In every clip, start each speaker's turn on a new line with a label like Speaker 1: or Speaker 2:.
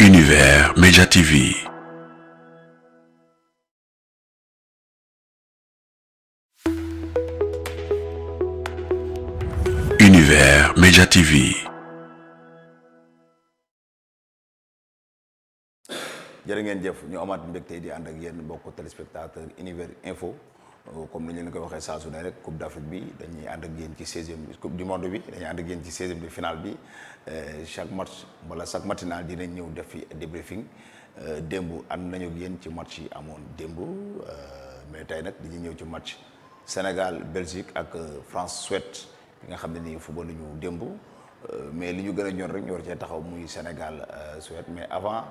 Speaker 1: Univers Média TV. Univers Média TV.
Speaker 2: jërë ngeen jëf ñu amaat mbégte di ànd ak yéen mbokku téléspectateur Univers Info comme ni ñu leen koy waxee saa su ne rek Coupe d'Afrique bi dañuy ànd ak yéen ci 16e Coupe du monde bi dañuy ànd ak yéen ci 16e de finale bi chaque match wala chaque matinal dinañ ñëw def fi débriefing démb ànd nañu ak yéen ci match yi amoon démb mais tey nag dañuy ñëw ci match Sénégal Belgique ak France Suède bi nga xam ne nii football nañu démb mais li ñu gën a ñor rek ñu war cee taxaw muy Sénégal Suède mais avant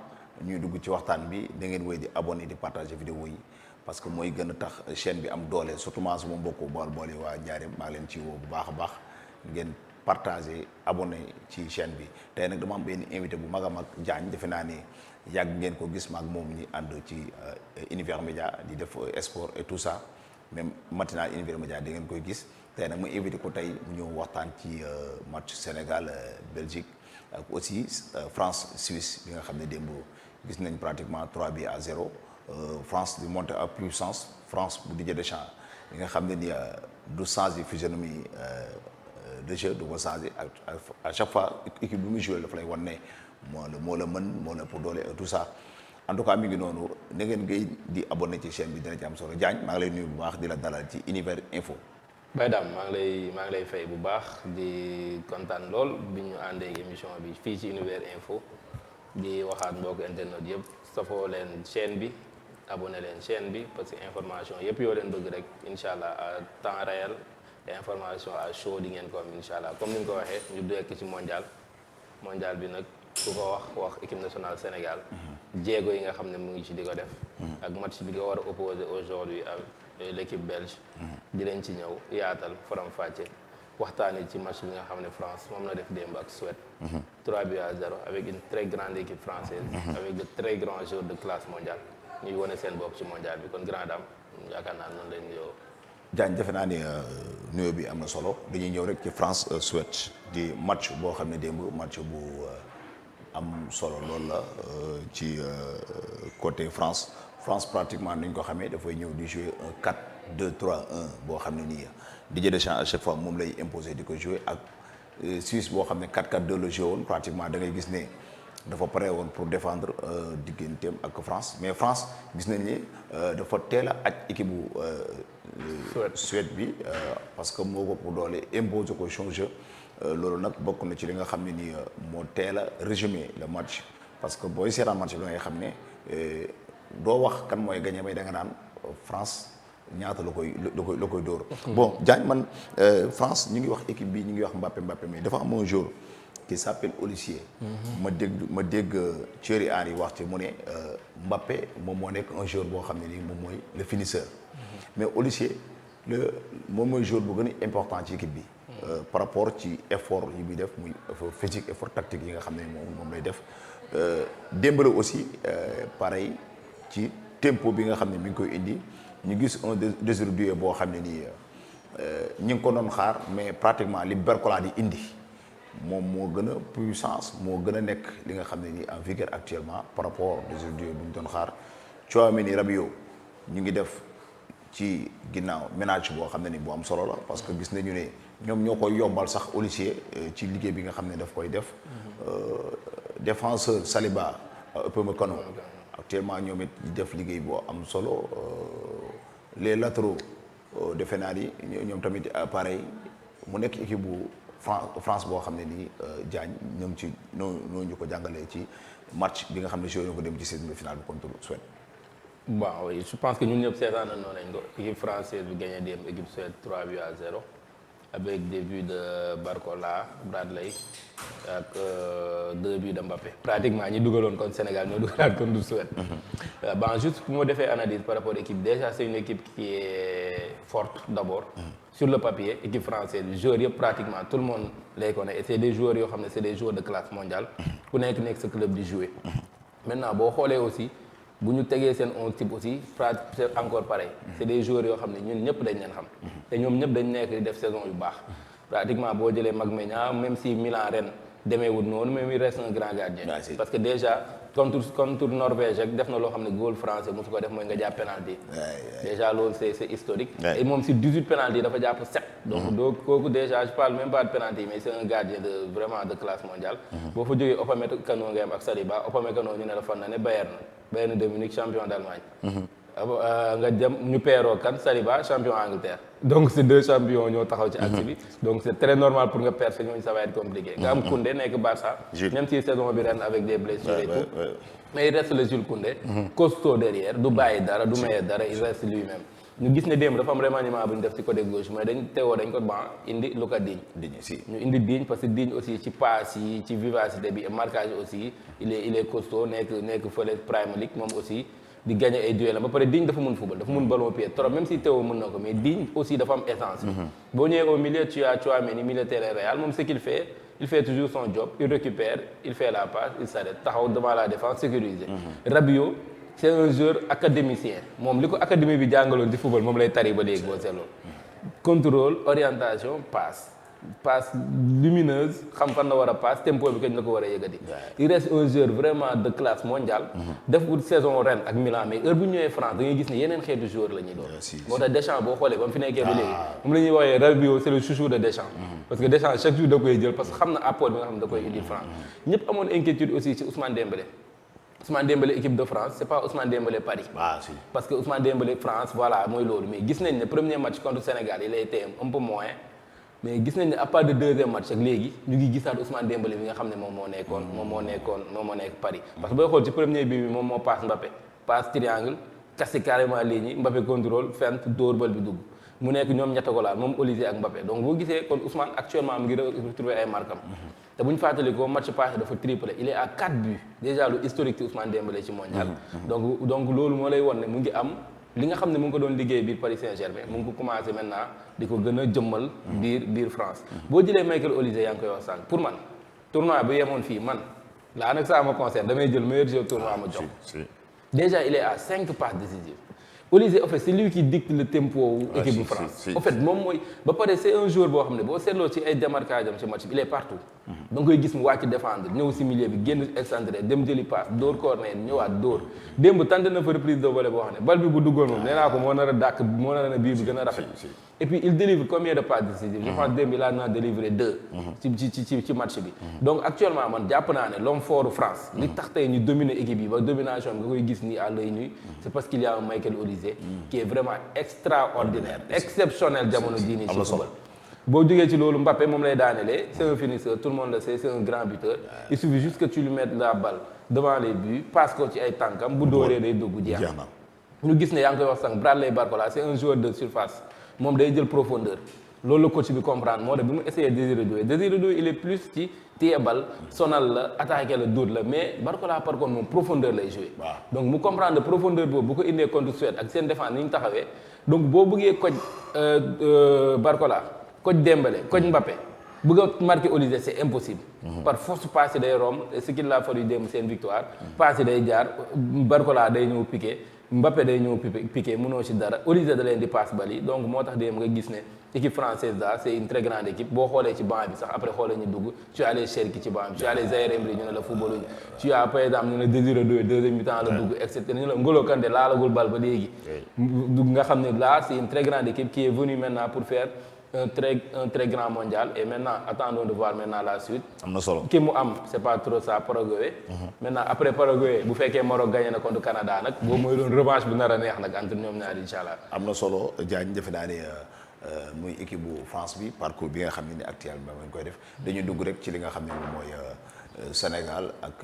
Speaker 2: ñuy dugg ci waxtaan bi da ngeen wéy di abonné di partager vidéo yi parce que mooy gën a tax chaîne bi am doole surtout maa suma mbokku bool yi waa Njaareem maa leen ci woo bu baax a baax ngeen partager abonné ci chaîne bi tey nag dama am benn invité bu mag a mag Diagne defe naa ne yàgg ngeen ko gis maag moom ñi ànd ci Univers Média di def sport et tout ça même matinal Univers Média da ngeen koy gis tey nag mu invité ko tey mu ñëw waxtaan ci match Sénégal Belgique ak aussi France Suisse bi nga xam ne démb gis nañ pratiquement 3-0 France di monter à puissance France bu Didier Deschamps bi nga xam ne ni du changer physionomie de jeu du ko changer à chaque fois équipe bi muy joué dafa lay wan ne moo la mën moo la pour doole tout ça en tout cas mi ngi noonu na ngeen ngay di abonné ci chaîne bi dina ci am solo Diagne maa ngi lay nuyu bu baax di la dalal ci Univers Info.
Speaker 3: Baye Dame maa ngi lay fay bu baax di kontaan lool bi ñu àndee émission bi fii ci Univers Info di waxaat mbokk internet yëpp safoo leen chaîne bi abonné leen chaîne bi parce que information yëpp yoo leen bëgg rek incha allah à temps réel et information à chaud di ngeen ko am incha allah comme ni nga ko waxee ñu dekk ci mondial bi nag ku ko wax équipe nationale Sénégal jéego yi nga xam ne mu ngi ci di ko def ak match bi nga war a opposé aujourd'hui ak l'équipe belge dinañ ci ñëw yaatal faram fàcce waxtaanee ci match bi nga xam ne France moom la def démb ak Suède 3-0 avec une très grande équipe française avec de très grands joueurs de classe mondiale ñuy wane seen bopp ci mondial bi kon grand dame yaakaar naa noonu lañ nuyoo
Speaker 2: Diagne defe naa ne nuyoo bi am na solo dañuy ñëw rek ci France Suède di match boo xam ne démb match bu am solo loolu la ci côté France pratiquement ni ñu ko xamee dafay ñëw di jouer un 4-2-3-1 boo xam ne nii Didier Deschamps à chaque fois moom lay imposer di ko jouer ak Suisse boo xam ne 4-4-2 la joué woon pratiquement da ngay gis ne dafa pare woon pour défendre digganteem ak France mais France gis nañ ni dafa teel a aj équipe bu Suède bi parce que moo ko pour doole imposer ko son jeu loolu nag bokk na ci li nga xam ne ni moo teel a résumé le match parce que booy seetaan match bi da ngay xam ne doo wax kan mooy gagné may da nga naan France ñaata la koy dóor. bon Diagne man France ñu ngi wax équipe bi ñu ngi wax Mbappé mais dafa am un joueur qui s'appelle Olisier. ma dégg Thierry Henry wax ci mu ne Mbappé moom moo nekk un joueur boo xam ne nii moom mooy le finisseur. mais Olisier moom mooy joueur bu gën a important ci équipe bi. par rapport ci effort yi muy def muy effort physique effort tactique yi nga xam ne moom lay def démb la aussi pareil ci tempo bi nga xam ne mi ngi koy indi ñu gis un désordre boo xam ne nii ñu ngi ko doon xaar mais pratiquement li Barcola di indi moom moo gën a puissance moo gën a nekk li nga xam ne nii en vigueur actuellement par rapport désordre bu ñu doon xaar Tchouaméni Rabiot ñu ngi def ci ginnaaw ménage boo xam ne ni bu am solo la parce que gis nañu ne ñoom ñoo koy yombal sax Olisier ci liggéey bi nga xam ne daf koy def défenseur Saliba Upamecano actuellement ñoom it di def liggéey boo am solo les latéraux defe naa ni ñoom tamit pareil mu nekk équipe bu France boo xam ne nii Diagne ñoom ci noonu ñu ko jàngalee ci match bi nga xam ne joué na ko dem ci seizième de finale bi contre Suède.
Speaker 3: bon oui je pense que ñun ñëpp seetaan nañu nañ ko équipe française bi gagné démb équipe Suède 3-0 avec des buts de Barcola Bradley ak 2 buts de Mbappé. pratiquement ñi dugaloon contre Sénégal ñoo dugalaat contre Suède. bon juste pour ma defee analyse par rapport à l'équipe déjà c'est une équipe qui est forte d'abord. sur le papier équipe française bi joueurs yëpp pratiquement tout le monde les connaît et c'est des joueurs yoo xam ne c'est des joueurs de classe mondiale. ku nekk sa club di jouer. maintenant boo xoolee aussi. bu ñu tegee seen 11 type aussi c'est encore pareil c'est des joueurs yoo xam ne ñun ñëpp dañ leen xam te ñoom ñëpp dañ nekk di def saison yu baax pratiquement boo jëlee Magmegna même si Milan ren demeewul noonu mais il reste un grand gardien. parce que déjà contre Norvège rek def na loo xam ne góol français mosu ko def mooy nga jàpp penalty. déjà loolu c'est historique. et moom si 18 penalty dafa jàpp 7. donc kooku déjà je parle même pas de penalty mais c'est un gardien de classe mondiale. boo fa jógee Upamecano ngay am ak Saliba Upamecano ñu ne la fan na ne Bayern de Munich champion d'Allemagne. nga dem ñu peeroo kan Saliba champion Angleterre. donc c'est 2 champions ñoo taxaw ci axe bi. donc c'est très normal pour nga percer ñooñu ça va être compliqué. nga am Koundé nekk Barça. même si saison bi ren avec des blessures et tout. mais il reste le Jules Koundé. costaud derrière du bàyyi dara du maye dara il reste lui-même. ñu gis ne démb dafa am remaniement bu ñu def ci côté gauche mooy dañ ko indi Lucas Digne. ñu indi Digne parce que Digne aussi ci passe yi ci vivacité bi marquage aussi il est costaud nekk fële Premier League moom aussi. di gagner ay duel ba pare Digne dafa mën football dafa mën ballon pied trop même si Théo mën na ko mais Digne aussi dafa am essence. boo ñëwee au milieu tu as Tchouaméni milieu terrain Real moom ce qu'il fait il fait toujours son job il récupère il fait la passe il s'arrête taxaw devant la défense sécurisé. Rabiot c'est un joueur académicien moom li ko académie bi jàngaloon ci football moom lay tari ba léegi boo seetloo. contrôle orientation passe lumineuse xam fan la war a passe tempo bi kañ la ko war a yëgati. il reste un joueur vraiment de classe mondiale. def saison ren ak Milan mais heure bu ñëwee France da ngay gis ne yeneen xeetu joueur la ñuy doon. moo tax Deschamps boo xoolee ba mu fi nekkee ba léegi. moom la ñuy woowee Rabiot c'est le chouchou de Deschamps. parce que Deschamps chaque jour da koy jël parce que xam na apport bi nga xam ne da koy indi France. ñëpp amoon inquiétude aussi ci Ousmane Dembélé équipe de France c'est pas Ousmane Dembélé Paris. parce que Ousmane Dembélé France voilà mooy loolu mais gis nañ ne premier match contre Sénégal il a été un peu moins. mais gis nañ ne à part de deuxième match ak léegi ñu ngi gisaat Ousmane Dembélé bi nga xam ne moom moo nekk Paris. parce que booy xool ci premier bi moom moo passe Mbappé passe triangle cassé carrément ligne yi Mbappé contrôle fent dóor bal bi dugg mu nekk ñoom ñett ko laal moom Olise ak Mbappé donc boo gisee kon Ousmane actuellement mu ngi retrouver ay marquam. te bu ñu fàttali ko match passé dafa triplé il est à 4 buts déjà lu historique ci Ousmane Dembélé ci mondial. donc loolu moo lay won ne mu ngi am. li nga xam ne mu ngi ko doon liggéey biir Paris Saint-Germain mu ngi ko commencé maintenant di ko gën a jëmmal biir France boo jëlee Michael Olise yaa ngi koy wax sànq pour man tournoi bi yemoon fii man laa nag ça me concerne damay jël meilleur joueur tournoi ma jox déjà il est à 5 passes décisives Olise en fait c'est lui qui dicte le tempo équipe bu France en fait moom mooy ba pare c'est un joueur boo xam ne boo seetloo ci ay démarquage am ci match bi il est partout da nga koy gis mu wàcc défendre ñëw si milieu bi génn excentré dem jëli passe dóor corner ñëwaat dóor démb tenté na fa reprise de volée boo xam ne bal bi bu duggoon moom nee naa ko moo nar a dàq moo nar a bii bi gën a rafet et puis il délivre combien de passes décisives je pense démb il a na délivré 2 ci match bi donc actuellement man jàpp naa ne l'homme fort France li tax tey ñu dominer équipe yi ba domination bi nga koy gis nii à l'œil nu c'est parce qu'il y a un Michael Olise qui est vraiment extraordinaire exceptionnel jamono jii nii ci football boo jógee ci loolu Mbappé moom lay daanelee c'est un finisseur tout le monde le sait c'est un grand buteur il suffit juste que tu lui mettes la balle devant les buts passe ko ci ay tànkam bu dóoree day dugg jeex na ñu gis ne yaa ngi koy wax sànq Bradley Barcola c'est un joueur de surface moom day jël profondeur loolu la coach bi comprendre moo tax bi mu essayé Désiré Doué il est plus ci téye bal sonal la attaqué la dóor la mais Barcola par contre moom profondeur lay jouer donc mu comprendre profondeur boobu bu ko indee contre Suède ak seen défense ni ñu taxawee donc boo bëggee coach Barcola coach Dembélé coach Mbappé bëgg a marquer Olise c'est impossible par force passe day romb ce qu'il a fallu dem seen victoire passe day jaar Barcola day ñëw piqué Mbappé day ñëw piqué mënoo ci dara Olise da leen di passe bal yi donc moo tax dem nga gis ne équipe française daal c'est une très grande équipe boo xoolee ci banc bi sax après xoolee ñu dugg tu as les Cherki ci banc bi tu as les Zaïre Emery ñu ne la football tu as par exemple ñu ne Désiré Doué deuxième mi-temps la dugg et cetera ñu ne la N'Golo Kanté laalagul bal ba léegi nga xam ne là c'est une très grande équipe qui est venue maintenant pour faire un très grand mondial et maintenant attendons de voir maintenant la suite.
Speaker 2: am na solo
Speaker 3: ki mu am c'est pas trop ça Paraguay. maintenant après Paraguay bu fekkee Maroc gagné na contre Canada nag. boobu mooy doon revanche bu nar a neex nag entre ñoom ñaari incha allah.
Speaker 2: am na solo Diagne defe naa ne muy équipe bu France bi parcours bi nga xam ne ni actuellement ma ngi koy def dañuy dugg rek ci li nga xam ne moom mooy Sénégal ak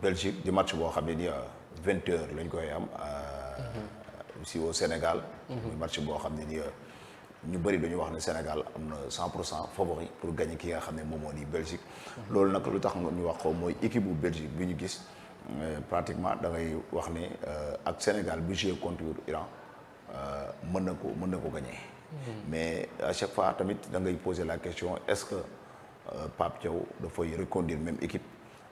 Speaker 2: Belgique di match boo xam ne ni 20h lañ koy am. aussi au Sénégal. muy match boo xam ne ni. ñu bëri dañu wax ne Sénégal am na 100% favori pour gagner ki nga xam ne moom moo di Belgique. loolu nag lu tax ñu wax ko mooy équipe bu Belgique bi ñu gis pratiquement da ngay wax ne ak Sénégal bu joué contre Iran mën na ko gagner. mais à chaque fois tamit da ngay poser la question est-ce que Pape Thiaw dafay reconduire même équipe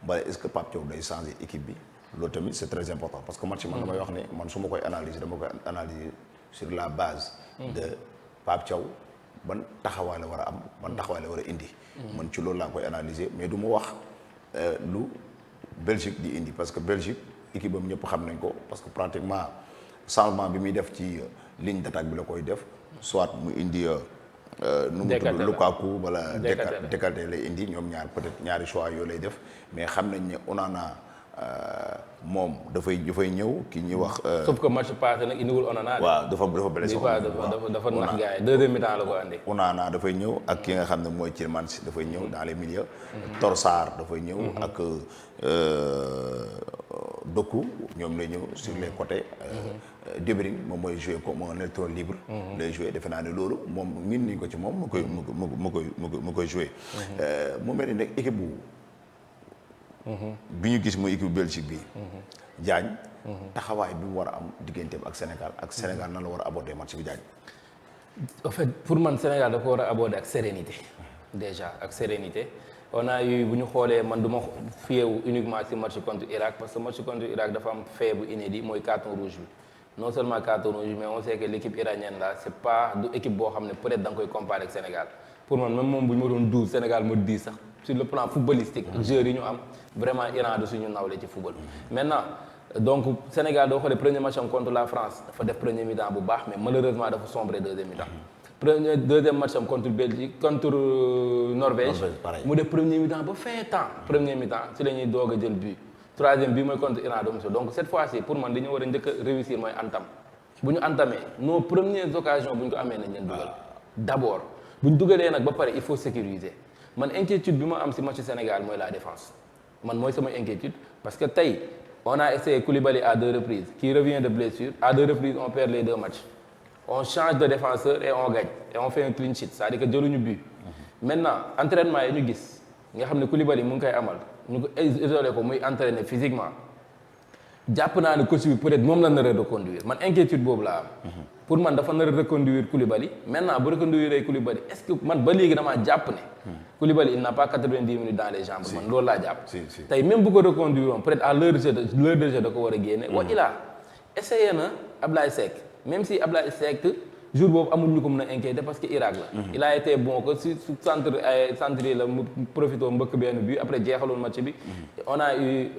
Speaker 2: wala est-ce que Pape Thiaw day changer équipe bi loolu tamit c'est très important parce que match man damay wax ne man su ma koy analyser dama koy analyser sur la base de Pape Thiaw ban taxawaay la war a am ban taxawaay la war a indi. man ci loolu laa koy analyser mais du ma wax lu Belgique di indi parce que Belgique équipe am ñëpp xam nañ ko parce que pratiquement changement bi muy def ci ligne d'attaque bi la koy def soit mu indi. nu mu tudd Lukaku wala Décalé lay indi ñoom ñaar peut-être ñaari choix yoo lay def mais xam nañ ne Onana moom dafay ñëw ki ñuy wax.
Speaker 3: sauf que match passé nag indiwul Onana.
Speaker 2: waaw dafa blessé.
Speaker 3: dafa nax gars yi deuxième mi-temps la ko andi.
Speaker 2: Onana dafay ñëw ak ki nga xam ne mooy Tielemans dafay ñëw dans les milieux. Trossard dafay ñëw ak Doku ñoom lay ñëw sur les côtés. De Bruyne moom mooy joué comme un électron libre. lay joué defe naa ne loolu moom miin nañ ko ci moom mu koy joué. mu mel ni nag équipe bi ñu gis mooy équipe Belgique bi. Diagne. taxawaay bi mu war a am digganteem ak Sénégal nan la war a aborder match bi Diagne.
Speaker 3: en fait pour man Sénégal dafa war a aborder ak sérénité déjà ak sérénité on a eu bu ñu xoolee man du ma fiyewu uniquement ci match contre Irak parce que match contre Irak dafa am fait bu inédit mooy carton rouge bi non seulement carton rouge mais on sait que l'équipe iranienne là c'est pas du équipe boo xam ne peut-être da nga koy comparer ak Sénégal pour man même moom bu ñu ma doon 12 Sénégal ma 10 sax sur le plan footballistique ak joueurs yi ñu am vraiment Iran de suñu nawle ci football maintenant donc Sénégal doo xoolee premier match am contre la France dafa def premier mi-temps bu baax mais malheureusement dafa sombré deuxième mi-temps deuxième match am contre Belgique contre Norvège mu def premier mi-temps ba fin temps premier mi-temps ci la ñuy doog a jël but troisième bi mooy contre Iran domicile donc cette fois-ci pour man dañu war a njëkk a réussir mooy entame bu ñu entamé nos premières occasions bu ñu ko amee nañ leen dugal d'abord bu ñu dugalee nag ba pare il faut sécuriser man inquiétude bi ma am ci match Sénégal mooy la défense man mooy sama inquiétude parce que tey on a essayé Koulibaly à 2 reprises qui revient de blessure à 2 reprises on perd les 2 matchs on change de défenseur et on gagne et on fait un clean sheet c'est-à-dire que jëluñu but maintenant entraînement yi ñu gis nga xam ne Koulibaly mu ngi koy amal ñu ko isolé ko muy entraîner physiquement jàpp naa ne coach bi peut-être moom la nar a reconduire man inquiétude boobu laa am pour man dafa nar a reconduire Koulibaly maintenant bu reconduire Koulibaly est-ce que man ba léegi damaa jàpp ne Koulibaly il n'a pas 90 minutes dans les jambes man loolu laa jàpp tey même bu ko reconduire woon peut-être à l'heure de jeu da ko war a génne wa il a essayé na Ablaye Seck même si Ablaye Seck jour boobu amul ñu ko mën a inquiéter parce que Irak la il a été bon que si centre yi la mu profité mbëkk benn but après jeexaloon match bi on a eu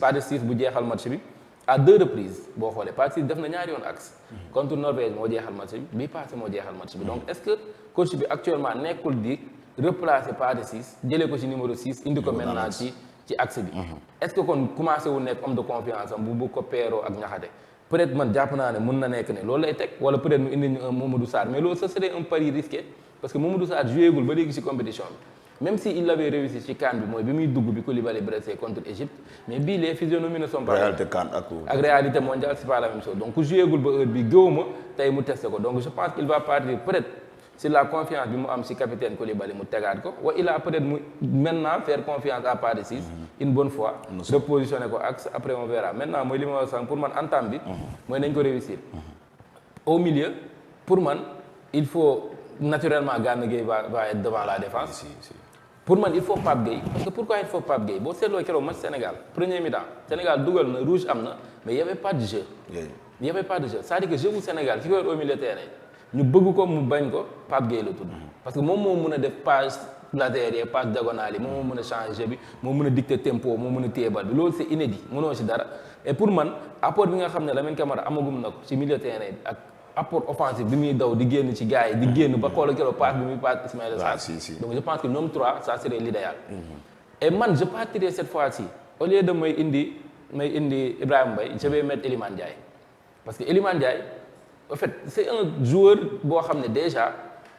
Speaker 3: pas de 6 bu jeexal match bi à 2 reprises boo xoolee pas de 6 def na ñaari yoon axe contre Norvège moo jeexal match bi bii passé moo jeexal match bi donc est-ce que coach bi actuellement nekkul di replacer pas de 6 jëlee ko ci numéro 6 indi ko maintenant ci axe bi est-ce que kon commencé wu nekk homme de confiance am bu ko peeroo ak ñaxate peut-être man jàpp naa ne mën na nekk ne loolu lay teg wala peut-être mu indi ñu un Mamadou Sarr mais loolu ce serait un pari risqué parce que Mamadou Sarr joué gul ba léegi ci compétition bi même si il avait réussi ci CAN bi mooy bi muy dugg bi Koulibaly blessé contre Égypte mais bii les physionomies ne sont pas
Speaker 2: réalité CAN
Speaker 3: ak réalité mondiale c'est pas la même chose donc ku joué gul ba heure bi gëwuma tey mu testé ko donc je pense qu'il va partir peut-être sur la confiance bi mu am ci capitaine Koulibaly mu tegaat ko wa il a peut-être mu maintenant faire confiance à part de 6 une bonne fois repositionner ko axe après on verra maintenant mooy li ma wax sànq pour man entame bi mooy nañ ko réussir au milieu pour man il faut naturellement Gana Gueye va être devant la défense pour man il faut Pape Gueye parce que pourquoi il faut Pape Gueye boo seetloo keroog match Sénégal premier mi-temps Sénégal dugal na rouge am na mais il y avait pas de jeu il y avait pas de jeu c'est-à-dire que jeu bu Sénégal ki ko yor au milieu terrain ñu bëgg ko mu bañ ko Pape Gueye la tudd parce que moom moo mën a def passe latérale yi passe diagonale yi moom moo mën a changer bi moo mën a dicter tempo moo mën a téye bal bi loolu c'est inédit mënoo ci dara et pour man apport bi nga xam ne Lamine Camara amagum na ko ci milieu terrain ak apport offensif bi muy daw di génn ci gars yi di génn ba xoolal keroog passe bi muy passe Ismaïla Sarr donc je pense que ñoom 3 ça serait l'idéal et man je partirais cette fois-ci au lieu de may indi Ibrahima Mbaye je vais mettre Iliman Ndiaye parce que Iliman Ndiaye en fait c'est un joueur boo xam ne déjà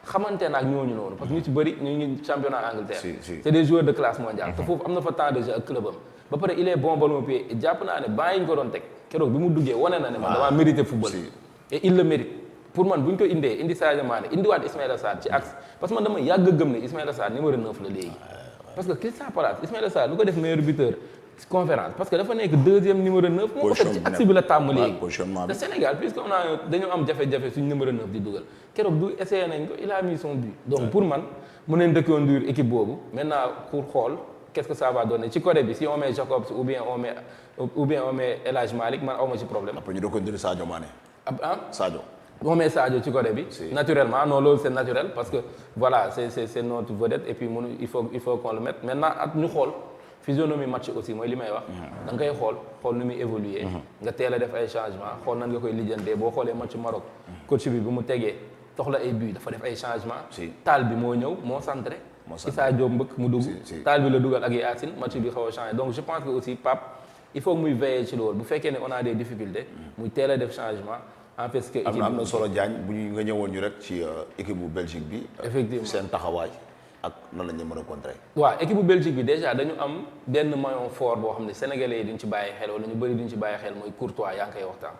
Speaker 3: xamante na ak ñooñu noonu parce que ñu ci bëri ñu ngi championnat Angleterre c'est des joueurs de classe mondiale te foofu am na fa temps de jeu ak club am ba pare il est bon ballon pied jàpp naa ne bàyyi ñu ko doon teg keroog bi mu duggee wane na ne man damaa mérité football et il le mérite pour man bu ñu ko indi Sadio Mané indiwaat Ismaïla Sarr ci axe parce que man dama yàgg a gëm ne Ismaïla Sarr numéro 9 la léegi parce que Crystal Palace Ismaïla Sarr lu ko def meilleur buteur conférence parce que dafa nekk deuxième numéro 9 moo ko def ci axe bi la tàmm léegi te Sénégal puisque on a dañoo am jafe-jafe suñu numéro 9 di dugal keroog du essayé nañ ko il a mis son but donc pour man mën nañ reconduire équipe boobu maintenant pour xool qu'est-ce que ça va donner ci côté bi si on met Jacobs ou bien on met El Hadj Malick man awma ci problème
Speaker 2: après ñu reconduire Sadio Mané
Speaker 3: ah
Speaker 2: Sadio
Speaker 3: on met Sadio ci côté bi. Naturellement non loolu c'est naturel parce que voilà c'est notre vedette et puis il faut qu'on le mette maintenant ak ñu xool physionomie match aussi mooy li may wax. da nga koy xool nu muy évoluer nga teel a def ay changements xool nan nga koy lijjantee boo xoolee match Maroc. coach bi bu mu tegee soxla ay buts dafa def ay changements. taal bi moo ñëw moo centré. Issa Diop mbëkk mu dugg. taal bi la dugal ak Yacine match bi xaw a changé donc je pense que aussi Pape il faut muy veiller ci loolu bu fekkee ne on a des difficultés. muy teel a def changement. en fait que
Speaker 2: am na solo Diagne bu ñu nga ñëwoon ñu rek ci équipe bu Belgique bi.
Speaker 3: effectivement
Speaker 2: seen taxawaay ak nan la ñu mën a contrer.
Speaker 3: waaw équipe bu Belgique bi déjà dañu am benn maillon fort boo xam ne sénégalais yi duñ ci bàyyi xel wala ñu bëri duñ ci bàyyi xel mooy Courtois yaa ngi koy waxtaan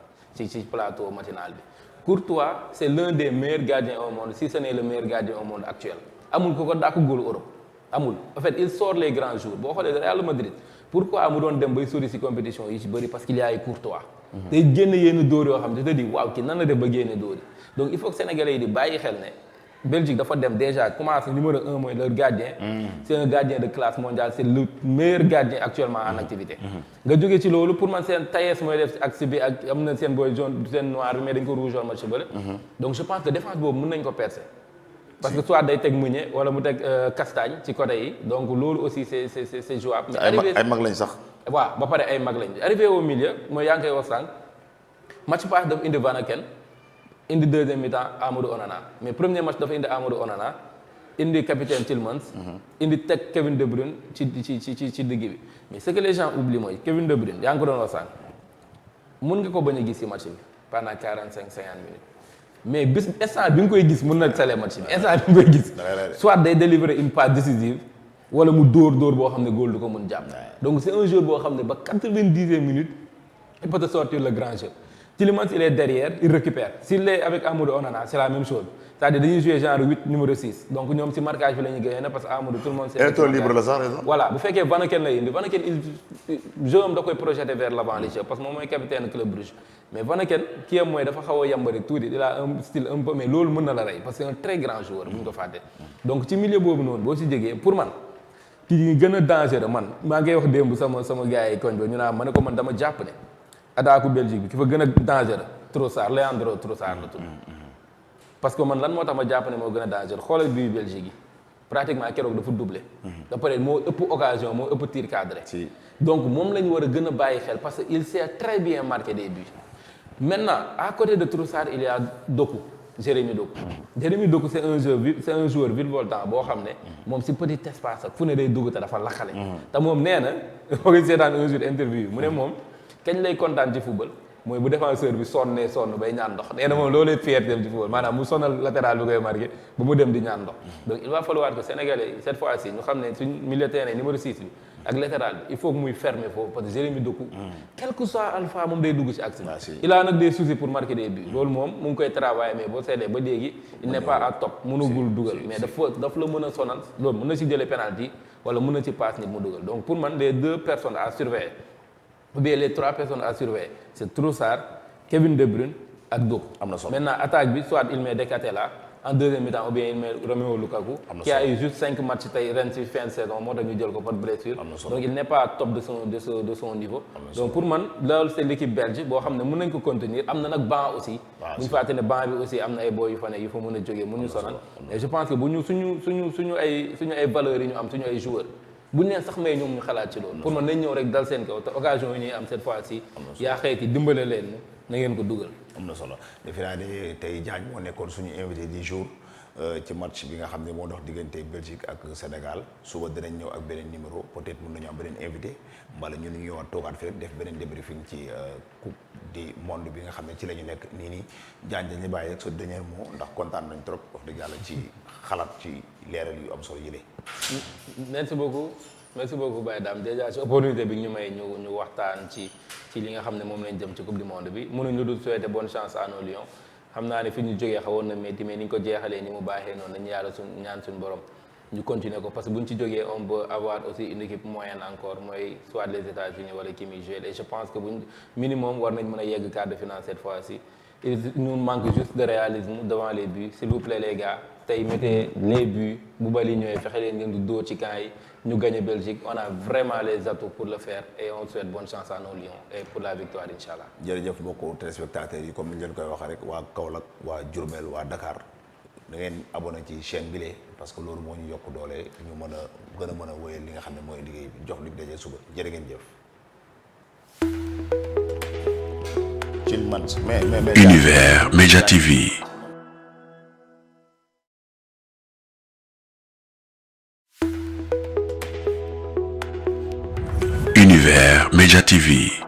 Speaker 3: ci plateau matinal bi. Courtois c'est l'un des meilleurs gardiens au monde si ce n'est le meilleur gardien au monde actuel amul ku ko dàq góolu Europe amul en fait il sort les grands jours boo xoolee Real Madrid pourquoi mu doon dem bay sori ci compétition yi ci bëri parce qu'il y a ay Courtois. day génn yenn dóor yoo xam ne te di waaw kii nan la def ba génne dóor yi donc il faut que sénégalais yi di bàyyi xel ne Belgique dafa dem déjà commencé numéro 1 mooy leur gardien. C'est un gardien de classe mondiale c'est le meilleur gardien actuellement en activité. nga jógee ci loolu pour man seen Taïs mooy def axe bi ak am na seen boy jaune seen noir bi mais dañ ko rouge woon match bële. donc je pense que défense boobu mën nañ ko percer. parce que soit day teg Meunier wala mu teg Castagne ci côté yi donc loolu aussi c'est jouable.
Speaker 2: ay mag lañ sax.
Speaker 3: waaw ba pare ay mag lañ arrivé au milieu mooy yaa ngi koy wax sànq match pass dafa indi Van Aken indi deuxième mi-temps Amadou Onana mais premier match dafa indi Amadou Onana indi capitaine Tielemans. indi teg Kevin De Bruyne ci digg bi mais ce que les gens oublient mooy Kevin De Bruyne yaa ngi ko doon wax sànq mun nga ko bañ a gis ci match bi pendant 45-50 minutes mais bis instant bi nga koy gis mun na sele match bi instant bi nga koy gis. soit day délivrer une passe décisive. wala mu dóor boo xam ne góol du ko mun jàpp. donc c'est un joueur boo xam ne ba 90e minute il peut te sortir le grand jeu. Tielemans il est derrière il récupère s'il est avec Amadou Onana c'est la même chose c'est-à-dire dañuy jouer genre 8 numéro 6 donc ñoom si marquage bi la ñuy gagné parce que Amadou tout le monde.
Speaker 2: c'est libre la sax raison.
Speaker 3: voilà bu fekkee Van Aken lay indi Van Aken il jeu am da koy projeté vers l'avant les jeux parce que moom mooy capitaine club Bruges mais Van Aken kii am mooy dafa xaw a yambari tuuti il a un style un peu mais loolu mën na la rey parce que c'est un très grand joueur bu ñu ko fàtte. donc ci milieu boobu noonu boo si jógee pour man. ki gën a dangereux man maa ngi wax démb sama gars yi koñ ba ñu naan ma ne ko man dama jàpp ne attaque Belgique bi ki fa gën a dangereux Trossard Leandro Trossard la tudd parce que man lan moo tax ma jàpp ne moo gën a dangereux xoolal bii Belgique yi pratiquement keroog dafa doublé. da pare moo ëpp occasion moo ëpp tir cadré. donc moom la ñu war a gën a bàyyi xel parce que il sait très bien marquer des buts maintenant à côté de Trossard il y a Doku. Jérémy Doku c'est un joueur virevoltant boo xam ne moom si petit espace ak fu ne day dugg te dafa laxale te moom nee na boo ko seetaan un jour interview mu ne moom kañ lay kontaan ci football mooy bu défenseur bi sonn bay ñaan ndox nee na moom loolu fierté dem ci football maanaam mu sonal latéral bi koy marqué ba mu dem di ñaan ndox donc il va falloir que Sénégalais cette fois-ci ñu xam ne suñ milieu terrain numéro 6 bi ak latéral bi il faut que muy fermer foofu parce que Jérémy Doku quel que soit alpha moom day dugg ci axe bi il a nag des soucis pour marquer des buts loolu moom mu ngi koy travailler mais boo seetlee ba léegi il n'est pas à top mënagul dugal mais daf la mën a sonal loolu mën na ci jëlee penalty wala mën na ci passe nit mu dugal donc pour man les 2 personnes à surveiller ou bien les 3 personnes à surveiller c'est Trossard Kevin De Bruyne ak Doku
Speaker 2: am na solo
Speaker 3: maintenant attaque bi soit il met Dekatela en deuxième mi-temps ou bien il met Romelu Lukaku qui a eu juste 5 matchs tey ren ci fin de saison moo tax ñu jël ko par blessure donc il n'est pas top de son niveau donc pour man loolu c'est l'équipe belge boo xam ne mën nañ ko contenir am na nag banc aussi bu ñu fàtte ne banc bi aussi am na ay boy yu fa ne yu fa mën a jógee mën ñu sonal et je pense que bu ñu suñu ay valeurs yi ñu am suñu ay joueurs bu ñu leen sax may ñoom ñu xalaat ci loolu pour man nañ ñëw rek dal seen kaw te occasion yi ñuy am cette fois-ci yaa xëyti dimbale leen na ngeen ko dugal
Speaker 2: am na solo defe naa ne tey Diagne moo nekkoon suñu invité du jour ci match bi nga xam ne moo dox diggante Belgique ak Sénégal suba dinañ ñëw ak beneen numéro peut-être mën nañu am beneen invité mbala ñu ñëwaat toogaat fi rek def beneen débriefing ci coupe du monde bi nga xam ne ci la ñu nekk nii Diagne dañuy bàyyi rek sa dernier mot ndax kontaan nañ trop wax dëgg yàlla ci xalaat ci leeral yu am solo yële.
Speaker 3: merci beaucoup Baye Dame déjà ci opportunité bi ñu may ñu waxtaan ci li nga xam ne moom lañ jëm ci coupe du monde bi mënuñ lu dul souhaiter bonne chance à nos lions xam naa ne fi ñu jógee xawoon na métti mais ni ñu ko jeexalee ni mu baaxee noonu nañu yàlla ñaan suñu borom ñu continuer ko parce que bu ñu ci jógee on peut avoir aussi une équipe moyenne encore mooy soit les États-Unis wala ki muy jouer et je pense que buñ minimum war nañ mën a yegg quart de finale cette fois-ci il nous manque juste de réalisme devant les buts s'il vous plaît les gars tey mettez les buts bu bali ñëwee fexe leen ngeen di dóor ci camp yi ñu gagné Belgique on a vraiment les atouts pour le faire et on souhaite bonne chance à nos Lions et pour la victoire incha allah.
Speaker 2: jërëjëf mbokku téléspectateurs yi comme ni ñu leen koy waxee rek waa Kaolack waa Diourbel waa Dakar da ngeen abonné ci chaîne bi parce que loolu moo ñu yokk doole ñu mën a gën a mën a wéyal li nga xam ne mooy liggéey bi jox li daje suba jërë ngeen jëf.
Speaker 1: Univers Média TV. Univers Média TV.